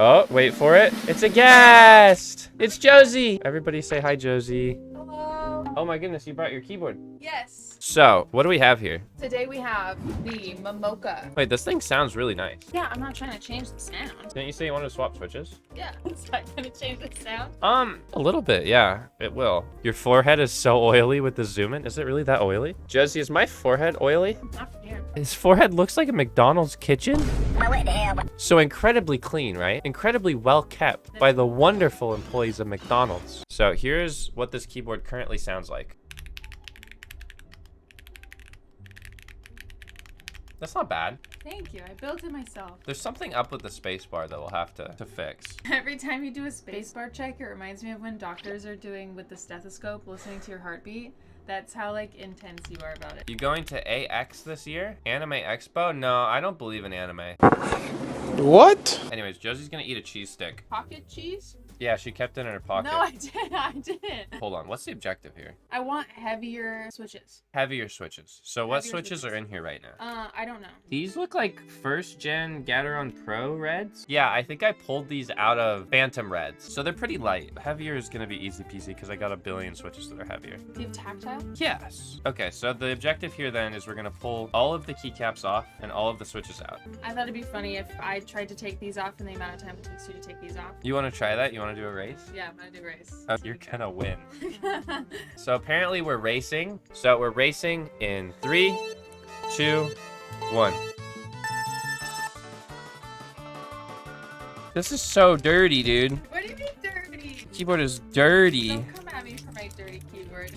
Oh, wait for it. It's a guest. It's Josie. Everybody say hi, Josie. Hello. Oh my goodness, you brought your keyboard. Yes. So, what do we have here? Today we have the Momoka. Wait, this thing sounds really nice. Yeah, I'm not trying to change the sound. Didn't you say you wanted to swap switches? Yeah, is that gonna change the sound? A little bit, yeah, it will. Your forehead is so oily with the zoom in. Is it really that oily? Josie, is my forehead oily? Not from here. His forehead looks like a McDonald's kitchen. So incredibly clean, right? Incredibly well kept by the wonderful employees of McDonald's. So here's what this keyboard currently sounds like. That's not bad. Thank you. I built it myself. There's something up with the spacebar that we'll have to fix. Every time you do a spacebar check, it reminds me of when doctors are doing with the stethoscope, listening to your heartbeat. That's how like intense you are about it. You going to AX this year? Anime Expo? No, I don't believe in anime. What? Anyways, Josie's gonna eat a cheese stick. Pocket cheese? Yeah, she kept it in her pocket. No, I didn't. I didn't. Hold on, what's the objective here? I want heavier switches. Heavier switches. So what Heavier switches switches. are in here right now? I don't know. These look like first gen Gateron Pro reds. Yeah, I think I pulled these out of Phantom reds. So they're pretty light. Heavier is gonna be easy peasy because I got a billion switches that are heavier. Do you have tactile? Yes. Okay, so the objective here then is we're gonna pull all of the keycaps off and all of the switches out. I thought it'd be funny if I tried to take these off and the amount of time it takes you to take these off. You wanna try that? You wanna do a race? Yeah, I'm gonna do a race. You're gonna win. So apparently we're racing. So we're racing in 3, 2, 1. This is so dirty, dude. What do you mean dirty? Keyboard is dirty. Don't come at me for my dirty keyboard.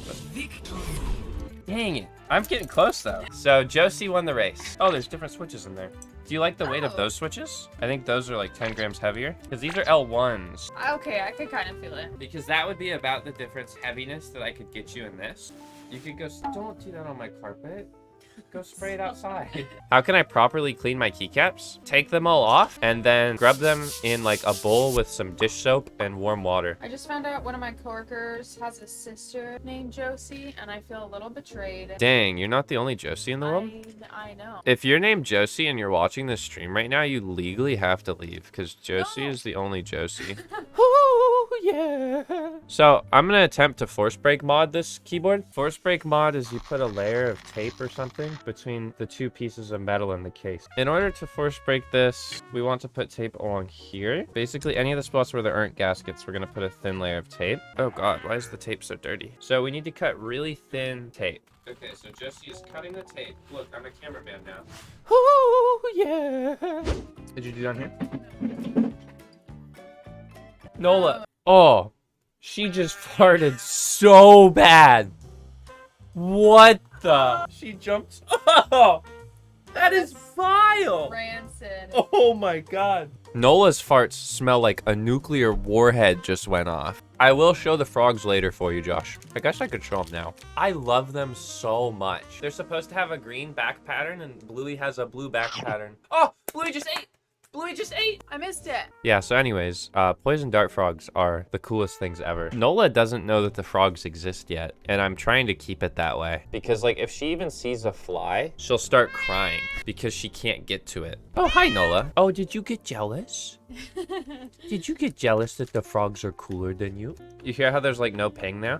Dang it. I'm getting close though. So Josie won the race. Oh, there's different switches in there. Do you like the weight of those switches? I think those are like 10 grams heavier because these are L1s. Okay, I could kind of feel it. Because that would be about the difference heaviness that I could get you in this. You could go, don't do that on my carpet. Go spray it outside. How can I properly clean my keycaps? Take them all off and then scrub them in like a bowl with some dish soap and warm water. I just found out one of my coworkers has a sister named Josie, and I feel a little betrayed. Dang, you're not the only Josie in the world? I know. If you're named Josie and you're watching this stream right now, you legally have to leave because Josie is the only Josie. Oh, yeah. So I'm going to attempt to force break mod this keyboard. Force break mod is you put a layer of tape or something between the two pieces of metal in the case. In order to force break this, we want to put tape along here. Basically, any of the spots where there aren't gaskets, we're going to put a thin layer of tape. Oh God, why is the tape so dirty? So we need to cut really thin tape. Okay, so Josie is cutting the tape. Look, I'm a cameraman now. Oh, yeah. Did you do down here? Nola. Oh, she just farted so bad. What the? She jumped. Oh, that is vile. Rancid. Oh my God. Nola's farts smell like a nuclear warhead just went off. I will show the frogs later for you, Josh. I guess I could show them now. I love them so much. They're supposed to have a green back pattern and Bluey has a blue back pattern. Oh, Bluey just ate. Bluey just ate. I missed it. Yeah, so anyways, poison dart frogs are the coolest things ever. Nola doesn't know that the frogs exist yet, and I'm trying to keep it that way. Because, like, if she even sees a fly, she'll start crying because she can't get to it. Oh, hi, Nola. Oh, did you get jealous? Did you get jealous that the frogs are cooler than you? You hear how there's, like, no ping now?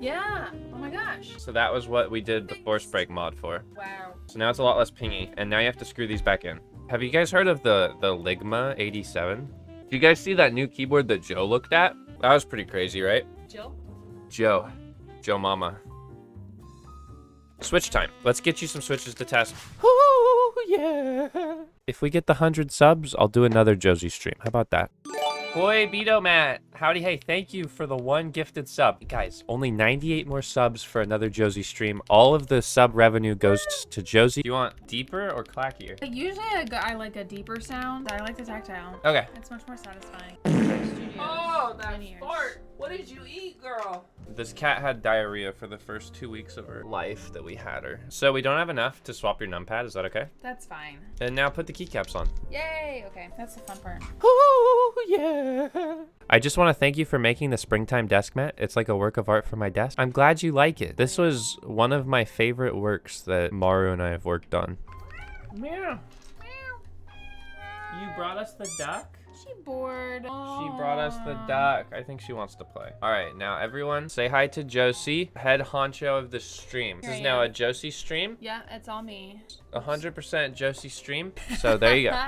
Yeah. Oh my gosh. So that was what we did the force break mod for. Wow. So now it's a lot less pingy, and now you have to screw these back in. Have you guys heard of the Ligma 87? Did you guys see that new keyboard that Joe looked at? That was pretty crazy, right? Jill? Joe Mama. Switch time. Let's get you some switches to test. Oh, yeah. If we get the 100 subs, I'll do another Josie stream. How about that? Boy, Beto Matt. Howdy, hey, thank you for the 1 gifted sub. Guys, only 98 more subs for another Josie stream. All of the sub revenue goes to Josie. Do you want deeper or clackier? Usually I like a deeper sound. I like the tactile. Okay. It's much more satisfying. Oh, that fart. What did you eat, girl? This cat had diarrhea for the first 2 weeks of her life that we had her. So we don't have enough to swap your numpad. Is that okay? That's fine. And now put the keycaps on. Yay. Okay. That's the fun part. Oh, yeah. I just want to thank you for making the springtime desk mat. It's like a work of art for my desk. I'm glad you like it. This was one of my favorite works that Maru and I have worked on. Meow. You brought us the duck? She bored. She brought us the duck. I think she wants to play. All right, now everyone say hi to Josie, head honcho of the stream. This is now a Josie stream. Yeah, it's all me. 100% Josie stream. So there you go.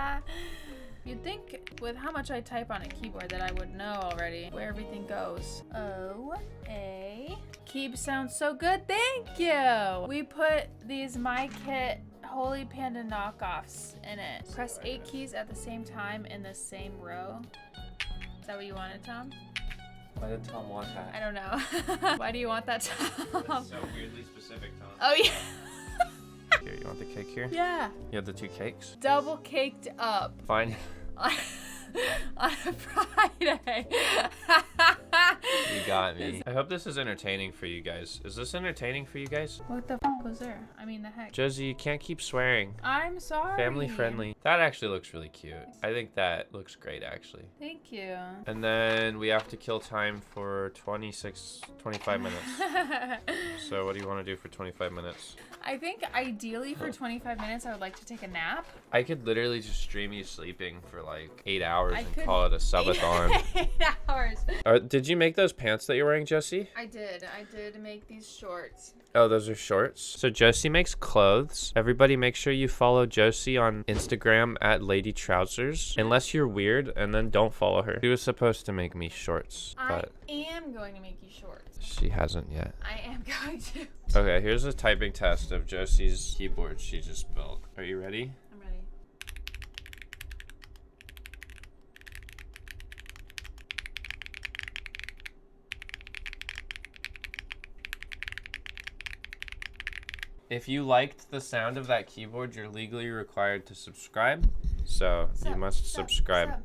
You'd think with how much I type on a keyboard that I would know already where everything goes. O-A. Keep sounds so good. Thank you. We put these My Kit Holy Panda knockoffs in it. Press 8 keys at the same time in the same row. Is that what you wanted, Tom? Why did Tom want that? I don't know. Why do you want that, Tom? That's so weirdly specific, Tom. Oh, yeah. Here, you want the cake here? Yeah. You have the 2 cakes? Double caked up. Fine. On a Friday. You got me. I hope this is entertaining for you guys. Is this entertaining for you guys? What the was there? I mean, the heck. Josie, you can't keep swearing. I'm sorry. Family friendly. That actually looks really cute. I think that looks great, actually. Thank you. And then we have to kill time for 25 minutes. So what do you want to do for 25 minutes? I think ideally for 25 minutes, I would like to take a nap. I could literally just stream you sleeping for like 8 hours I and could- call it a subathon. 8 hours. Did you make those pants that you're wearing, Josie? I did make these shorts. Oh, those are shorts. So Josie makes clothes. Everybody make sure you follow Josie on Instagram at Lady Trousers. Unless you're weird, and then don't follow her. She was supposed to make me shorts, but I am going to make you shorts. she hasn't yet. I am going to. Okay, here's a typing test of Josie's keyboard she just built. Are you ready? I'm ready. If you liked the sound of that keyboard, you're legally required to subscribe. So you must subscribe.